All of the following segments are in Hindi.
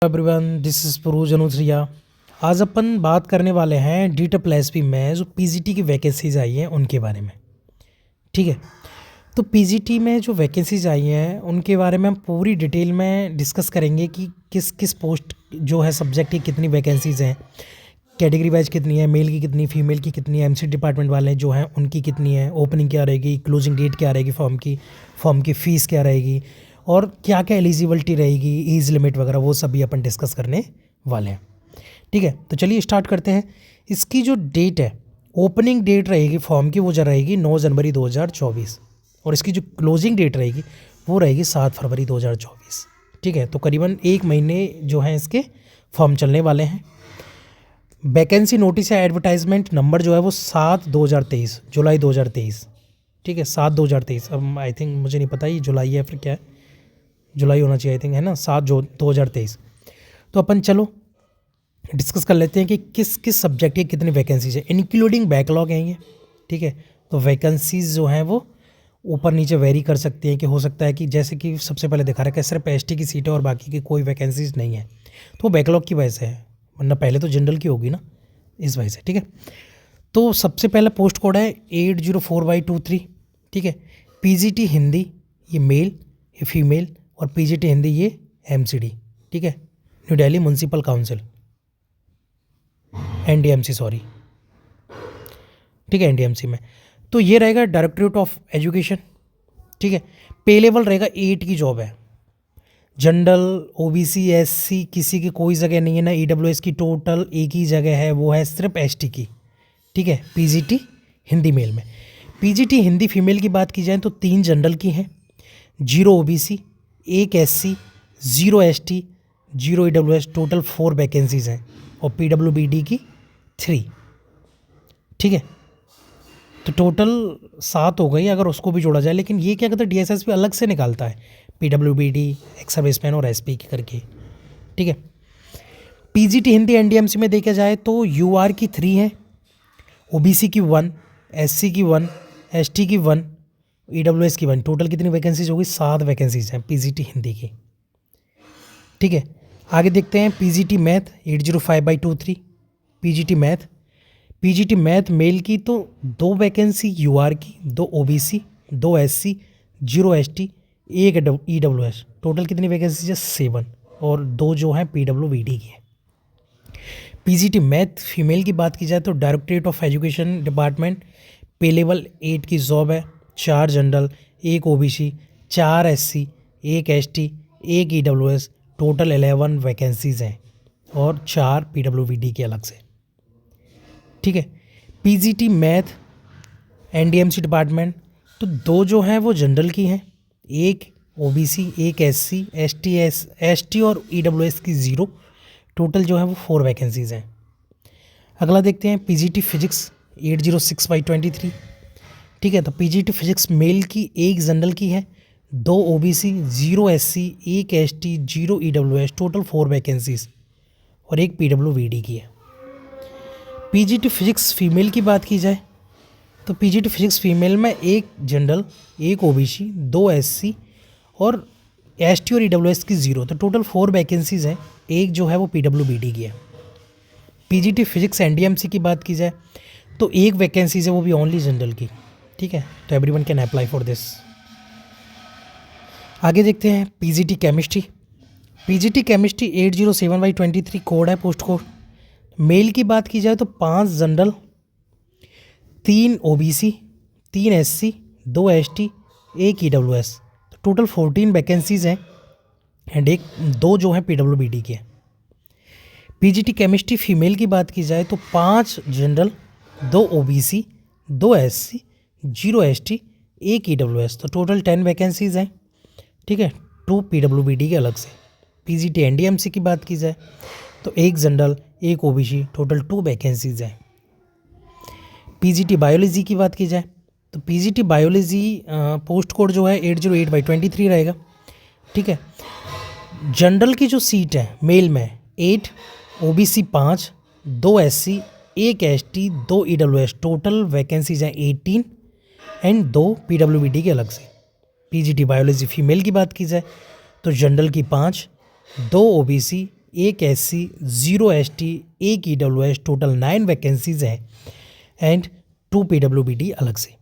Everyone, this is Puruj Anusaria. आज अपन बात करने वाले हैं DSSP में जो पीजीटी की वैकेंसीज आई हैं उनके बारे में। ठीक है, तो पीजीटी में जो वैकेंसीज आई हैं उनके बारे में हम पूरी डिटेल में डिस्कस करेंगे कि किस किस पोस्ट जो है सब्जेक्ट की कितनी वैकेंसीज़ हैं, कैटेगरी वाइज कितनी है, मेल की कितनी, फीमेल की कितनी है, एमसी डिपार्टमेंट वाले जो हैं उनकी कितनी है, ओपनिंग क्या रहेगी, क्लोजिंग डेट क्या रहेगी, फॉर्म की फ़ीस क्या रहेगी और क्या क्या एलिजिबिलिटी रहेगी, एज लिमिट वगैरह, वो सभी अपन डिस्कस करने वाले हैं। ठीक है, तो चलिए स्टार्ट करते हैं। इसकी जो डेट है, ओपनिंग डेट रहेगी फॉर्म की, वो जो रहेगी 9 जनवरी 2024 और इसकी जो क्लोजिंग डेट रहेगी वो रहेगी 7 फरवरी 2024। ठीक है, तो करीबन एक महीने जो हैं इसके फॉर्म चलने वाले हैं। वैकेंसी नोटिस या एडवर्टाइजमेंट नंबर जो है वो 7/2023 जुलाई 2023। ठीक है, 7/2023। अब आई थिंक मुझे नहीं पता ये जुलाई है फिर क्या है, जुलाई होना चाहिए आई थिंक, है ना, 7/2023। तो अपन चलो डिस्कस कर लेते हैं कि किस किस सब्जेक्ट की कितनी वैकेंसीज है, इंक्लूडिंग बैकलॉग हैं ये। ठीक है, तो वैकेंसीज जो हैं वो ऊपर नीचे वेरी कर सकती हैं कि हो सकता है कि जैसे कि सबसे पहले दिखा रहा है कि सिर्फ एसटी की सीट है और बाकी की कोई वैकेंसीज नहीं है, तो बैकलॉग की वजह से है, वरना पहले तो जनरल की होगी ना, इस वजह से। ठीक है, तो सबसे पहला पोस्ट कोड है 804/23। ठीक है, पीजीटी हिंदी ये मेल, ये फीमेल, और पीजीटी हिंदी ये एमसीडी। ठीक है, new Delhi municipal council, NDMC sorry. ठीक है, एनडीएमसी में तो ये रहेगा डायरेक्टरेट ऑफ एजुकेशन। ठीक है, पे लेवल रहेगा 8 की जॉब है। जनरल, ओबीसी, एससी किसी की कोई जगह नहीं है ना, ईडब्ल्यूएस की टोटल एक ही जगह है, वो है सिर्फ एसटी की। ठीक है, पीजीटी हिंदी मेल में। पीजीटी हिंदी फीमेल की बात की जाए तो 3 जनरल की हैं, 0 OBC, 1 SC, 0 ST, 0 EWS, total 4 vacancies हैं, और पीडब्ल्यूबीडी की 3। ठीक है, तो टोटल 7 हो गई अगर उसको भी जोड़ा जाए, लेकिन ये क्या कहते हैं डीएसएसपी अलग से निकालता है, पीडब्ल्यूबीडी, एक्स सर्विसमैन और एसपी की करके। ठीक है, पीजीटी हिंदी एनडीएमसी में देखा जाए तो यूआर की 3 है, ओबीसी की 1, एससी की 1, एसटी की 1, ईडब्ल्यूएस की 1। टोटल कितनी वैकेंसीज होगी? 7 वैकेंसीज हैं पीजीटी हिंदी की। ठीक है, आगे देखते हैं PGT math 805/23। PGT math male की तो 2 वैकेंसी यूआर की, 2 OBC, 2 SC, 0 ST, 1 EWS. Total कितनी वैकेंसी है? 7, और 2 जो हैं पीडब्ल्यूबीडी की है। पीजीटी मैथ फीमेल की बात की जाए तो डायरेक्टरेट ऑफ एजुकेशन डिपार्टमेंट, पे लेवल 8 की जॉब है, 4 general, 1 OBC, 4 SC, 1 ST, 1 EWS. Total 11 vacancies हैं और 4 पीडब्ल्यूबीडी के अलग से। ठीक है, पीजीटी मैथ एनडीएमसी डिपार्टमेंट तो 2 जो हैं वो जनरल की हैं, 1 ओबीसी, 1 एससी, एसटी और ईडब्ल्यूएस की 0। टोटल जो है वो 4 वैकेंसीज हैं। अगला देखते हैं पीजीटी फिजिक्स 806/23। ठीक है, तो पीजीटी फिजिक्स मेल की 1 जनरल की है, 2 OBC, 0 SC, 1 ST, 0 EWS. Total 4 vacancies और 1 पीडब्ल्यूबीडी की है। पीजीटी फिजिक्स फीमेल की बात की जाए तो पीजीटी फिजिक्स फीमेल में 1 जनरल, 1 ओबीसी, 2 एससी और एसटी और ईडब्ल्यूएस की 0। तो टोटल 4 वैकेंसीज हैं, 1 जो है वो पीडब्ल्यूबीडी की है। पीजीटी फिजिक्स एनडीएमसी की बात की जाए तो 1 वैकेंसीज है, वो भी ओनली जनरल की। ठीक है, तो everyone can apply for this. आगे देखते हैं पीजीटी केमिस्ट्री 807/23 कोड है, पोस्ट कोड। मेल की बात की जाए तो 5 general, 3 OBC, 3 SC, 2 ST, 1 EWS. तो टोटल 14 वैकेंसीज हैं एंड 2 जो हैं पीडब्ल्यूबीडी के। पीजीटी केमिस्ट्री फीमेल की बात की जाए तो 5 general, 2 OBC, 2 SC, 0 ST, 1 EWS. तो टोटल 10 वैकेंसीज हैं। ठीक है, 2 पीडब्ल्यूबीडी के अलग से। पीजीटी एनडीएमसी की बात की जाए तो 1 जनरल, 1 ओबीसी, टोटल 2 वैकेंसीज हैं। पीजीटी बायोलॉजी की बात की जाए तो पीजीटी बायोलॉजी पोस्ट कोड जो है 808/23 रहेगा। ठीक है, जनरल की जो सीट है मेल में 8, OBC 5, 2 SC, 1 ST, 2 EWS. Total vacancies हैं 18 एंड 2 पीडब्ल्यूबीडी के अलग से। पीजीटी बायोलॉजी फीमेल की बात की जाए तो जनरल की 5, 2 ओबीसी, एक SC, 0 ST, एक EWS, टोटल 9 वैकेंसीज हैं एंड 2 PWBD अलग से।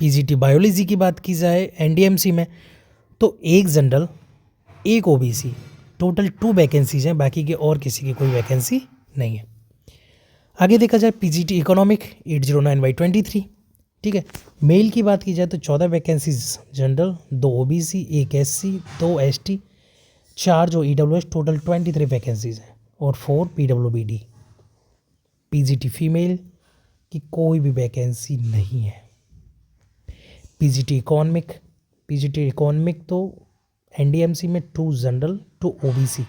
PGT बायोलॉजी की बात की जाए NDMC में तो एक जनरल, एक OBC, टोटल 2 वैकेंसीज हैं, बाकी के और किसी की कोई वैकेंसी नहीं है। आगे देखा जाए PGT इकोनॉमिक 809/23, ठीक है। मेल की बात की जाए तो 14 वैकेंसीज जनरल, 2 OBC, एक SC, 2 ST, 4 जो EWS, टोटल 23 वैकेंसीज हैं और 4 PWBD। PGT फीमेल की कोई भी वैकेंसी नहीं है। PGT इकोनॉमिक तो NDMC में 2 जनरल, 2 OBC,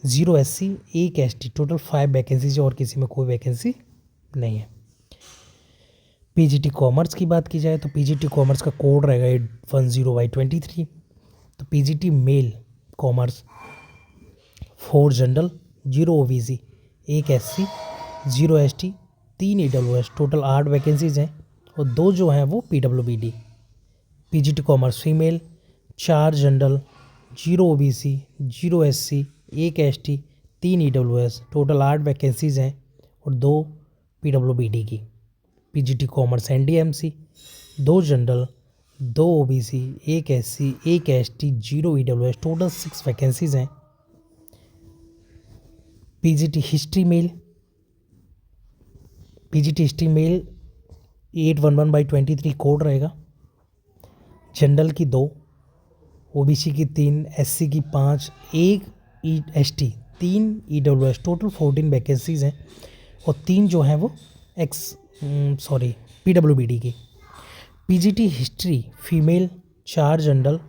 0 SC, एक ST, टोटल 5 वैकेंसीज और किसी में कोई वैकेंसी नहीं है। PGT कॉमर्स की बात की जाए तो PGT कॉमर्स का कोड रहेगा 810/23। तो PGT male commerce 4 general, 0 OBC, एक SC, 0 ST, 3 EWS, total 8 vacancies हैं और 2 जो हैं वो PWBD। PGT commerce female 4 general, 0 OBC, 0 SC, एक ST, 3 EWS, टोटल 8 वैकेंसीज हैं और 2 PWBD की। PGT commerce NDMC 2 general, 2 OBC, एक SC, एक ST, 0 EWS, टोटल 6 वैकेंसीज हैं। PGT हिस्ट्री मेल 811/23 कोड रहेगा। जनरल की 2, OBC की 3, SC की 5, एक ST, 3 EWS, टोटल 14 वैकेंसीज हैं और 3 जो हैं वो PWBD की। PGT हिस्ट्री फीमेल 4 जनरल,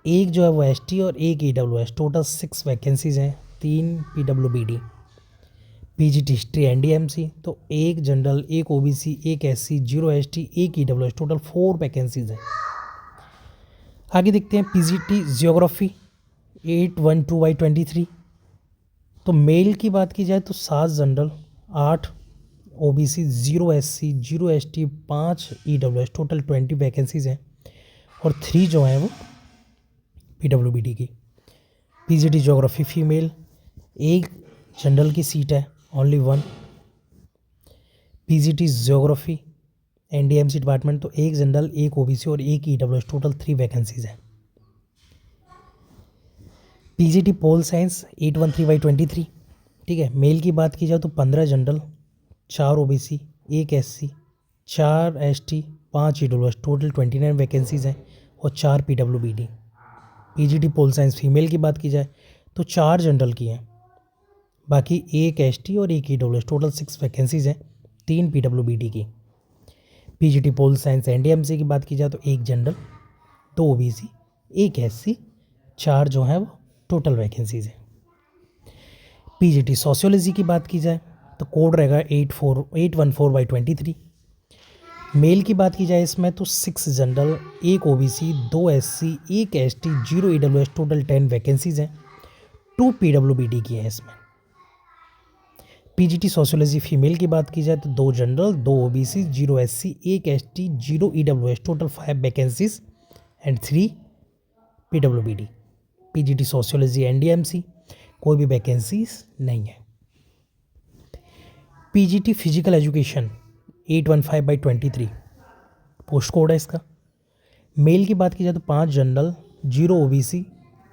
एक जो है वो ST और एक EWS, टोटल 6 वैकेंसीज हैं, 3 PWBD। PGT हिस्ट्री NDMC तो एक जनरल, एक OBC, एक SC, 0 ST, एक EWS, टोटल 4 वैकेंसीज हैं। आगे देखते हैं PGT जियोग्राफी 812/23। तो मेल की बात की जाए तो 7 general, 8 OBC, 0 SC, 0 ST, 5 EWS, total 20 vacancies हैं और 3 जो हैं वो PWBD की। PGT जियोग्राफी फीमेल, एक जनरल की सीट है, only 1। PGT geography NDMC department तो एक जनरल, एक OBC और एक EWS, टोटल 3 वैकेंसीज हैं। PGT पोल साइंस 813/23, ठीक है। मेल की बात की जाए तो 15 जनरल, 4 OBC, एक SC, 4 ST, 5 EWS, total 29 vacancies हैं और 4 PWBD। PGT pol science female की बात की जाए तो 4 जनरल की हैं, बाकी एक ST और एक EWS, टोटल 6 वैकेंसीज हैं, 3 PWBD की। PGT पोल साइंस NDMC की बात की जाए तो एक जनरल, 2 OBC, एक SC, 4 जो हैं वो टोटल वैकेंसीज हैं। PGT सोशियोलॉजी की बात की जाए तो कोड रहेगा 814/23। मेल की बात की जाए इसमें तो 6 जनरल, एक OBC, 2 SC, एक ST, 0 EWS, टोटल 10 वैकेंसीज हैं, 2 PWBD की हैं इसमें। PGT सोशियोलॉजी फीमेल की बात की जाए तो 2 जनरल, 2 OBC, 0 SC, एक ST, 0 EWS, total 5 vacancies and 3 PWBD। PGT sociology NDMC कोई भी वैकेंसीज नहीं है। PGT physical education 815/23 post code है इसका। मेल की बात की जाए तो 5 general, 0 OBC,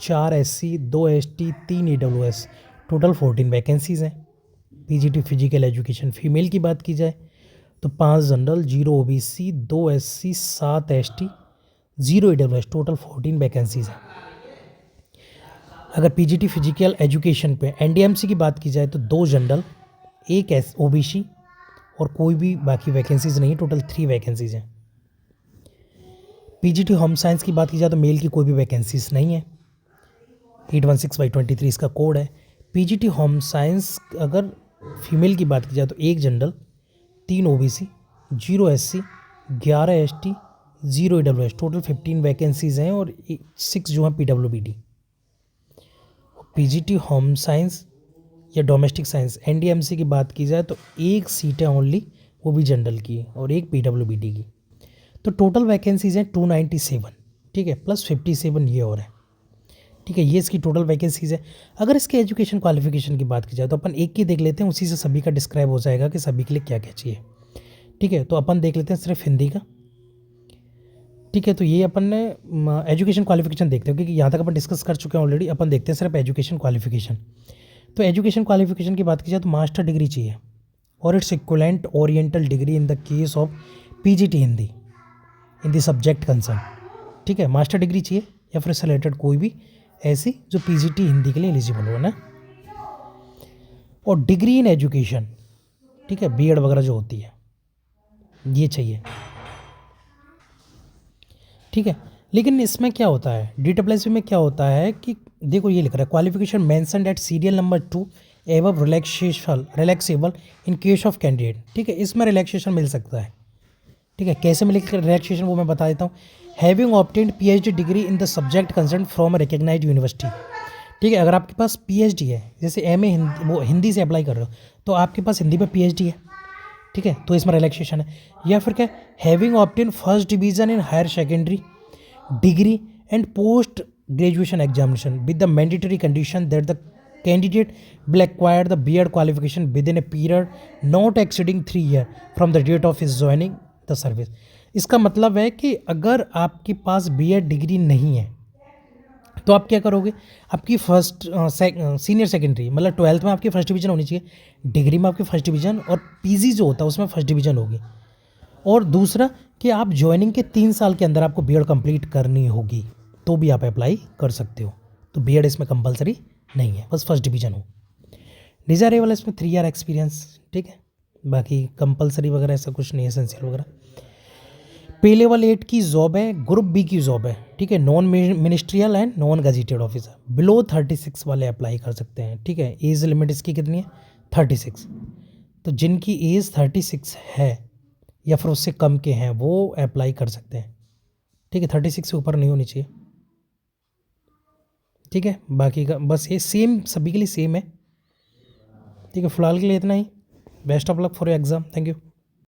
4 SC, 2 ST, 3 EWS, total 14 vacancies हैं। PGT फिजिकल एजुकेशन फीमेल की बात की जाए तो 5 general, 0 OBC, 2 SC, 7 ST, 0 EWS, total 14 vacancies हैं। अगर PGT फिजिकल एजुकेशन पे NDMC की बात की जाए तो 2 जनरल, एक OBC और कोई भी बाकी वैकेंसीज नहीं, टोटल 3 वैकेंसीज हैं। PGT होम साइंस की बात की जाए तो मेल की कोई भी वैकेंसीज नहीं है, 816/23 इसका कोड है। PGT होम साइंस अगर फीमेल की बात की जाए तो एक general, 3 OBC, 0 SC, 11 ST, 0 EWS, total 15 vacancies हैं और 6 जो हैं PWBD। PGT होम साइंस या डोमेस्टिक साइंस NDMC की बात की जाए तो एक सीट है ओनली, वो भी जनरल की है और एक PWBD की। तो टोटल वैकेंसीज हैं 297, ठीक है, प्लस 57 ये और है। ठीक है, ये इसकी टोटल वैकेंसीज़ है। अगर इसके एजुकेशन क्वालिफिकेशन की बात की जाए तो अपन एक की देख लेते हैं, उसी से सभी का डिस्क्राइब हो जाएगा कि सभी के लिए क्या क्या चाहिए। ठीक है, तो अपन देख लेते हैं सिर्फ हिंदी का। ठीक है, तो ये अपन ने एजुकेशन क्वालिफिकेशन देखते हैं, क्योंकि यहाँ तक अपन डिस्कस कर चुके हैं ऑलरेडी। अपन देखते हैं सिर्फ एजुकेशन क्वालिफिकेशन। तो एजुकेशन क्वालिफिकेशन की बात की जाए तो मास्टर डिग्री चाहिए और it's equivalent oriental degree in the case of PGT Hindi in the subject concern. ठीक है, मास्टर डिग्री चाहिए या फिर इससे रिलेटेड कोई भी ऐसी जो पीजीटी हिंदी के लिए एलिजिबल हो ना। और डिग्री इन एजुकेशन, ठीक है, बीएड वगैरह जो होती है ये चाहिए। ठीक है, लेकिन इसमें क्या होता है, DSSP में क्या होता है कि देखो ये लिख रहा है qualification mentioned at serial number 2 एवं relaxable in case of candidate. ठीक है, इसमें रिलैक्सेशन मिल सकता है। ठीक है, कैसे मिलेगा रिलैक्सेशन वो मैं बता देता हूँ। Having obtained PhD degree in the subject concern from recognised university. ठीक है, अगर आपके पास PhD है, जैसे MA हिंदी, वो हिंदी से अप्लाई कर रहे हो तो आपके पास हिंदी में PhD है। ठीक है, तो इसमें रिलैक्सेशन है। या फिर क्या, having obtain first division in higher secondary degree and post graduation examination with the mandatory condition that the candidate will acquire the B.Ed qualification within a period not exceeding 3 years from the date of his joining the service। इसका मतलब है कि अगर आपके पास B.Ed डिग्री नहीं है तो आप क्या करोगे, आपकी फर्स्ट सीनियर सेकेंडरी मतलब 12th में आपकी फर्स्ट डिवीजन होनी चाहिए, डिग्री में आपकी फर्स्ट डिवीजन, और पीजी जो होता है उसमें फर्स्ट डिवीजन होगी। और दूसरा कि आप ज्वाइनिंग के 3 साल के अंदर आपको बीएड कंप्लीट करनी होगी, तो भी आप अप्लाई कर सकते हो। तो बीएड इसमें कंपलसरी नहीं है, बस फर्स्ट डिवीजन हो। डिजायरेबल इसमें 3 ईयर एक्सपीरियंस। ठीक है, बाकी कंपलसरी वगैरह ऐसा कुछ नहीं है, एसेंशियल वगैरह। पे लेवल 8 की जॉब है, ग्रुप बी की जॉब है। ठीक है, non ministerial and non gazetted officer. Below 36 वाले अप्लाई कर सकते हैं। ठीक है, एज लिमिट इसकी कितनी है, 36। तो जिनकी एज 36 है या फिर उससे कम के हैं वो अप्लाई कर सकते हैं। ठीक है, 36 से ऊपर नहीं होनी चाहिए। ठीक है, बाकी का बस ये सेम सभी के लिए सेम है। ठीक है, फिलहाल के लिए इतना ही। Best of luck for your exam. Thank you.